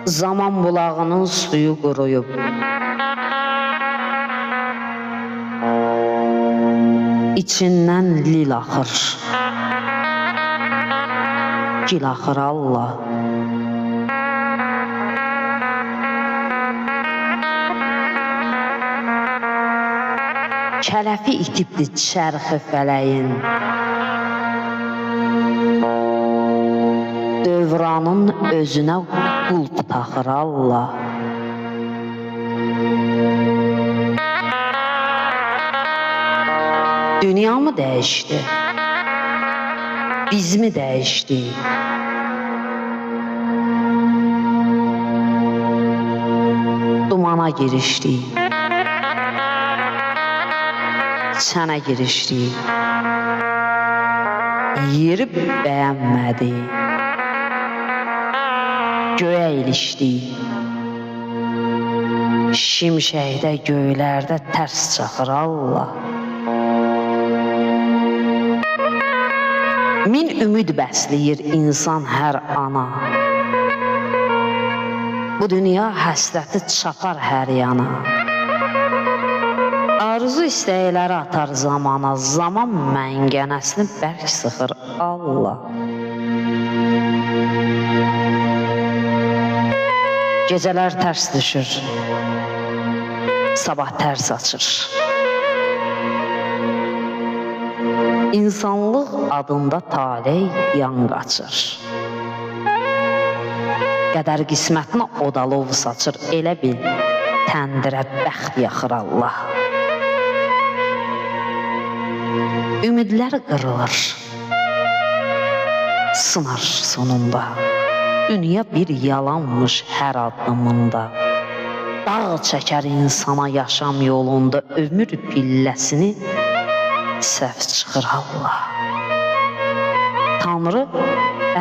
Zaman bulağının suyu quruyub, İçindən lil axır, gil axır Allah. Kələfi itibdi çərxi fələyin, dövranın özünə qulp taxır Allah. Dünya mı dəyişdi? Biz mi dəyişdik? Dumana girişdik, çənə girişdik, yeri bəyənmədik, göyə ilişdik, şimşəkdə göylərdə tərs çaxır Allah. Min ümid bəsləyir insan hər ana, bu dünya həsrəti çapar hər yana. Arzu istəkləri atar zamana, zaman məngənəsini bərk sıxır Allah. Gecələr tərs düşür, sabah tərs açır. İnsanlıq adında taley yan qaçır. Qədər qismətinə odalov saçır, elə bil təndirə bəxt yaxır Allah. Ümidlər qırılır, sınar sonunda. Dünya bir yalanmış hər addımında. Dağ çəkər insana yaşam yolunda, ömür pilləsini səhv çıxır Allah. Tanrı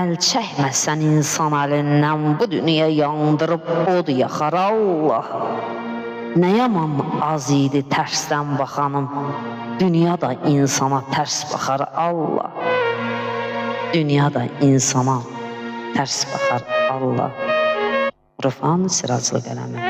əl çəkməsən insan əlindən, bu dünya yandırıb od yaxar Allah. Nə yaman az idi tərsdən baxanım, dünya da insana tərs baxar Allah. Dünya da insana tərs baxar Allah. Rıfan Siraclı qələmi.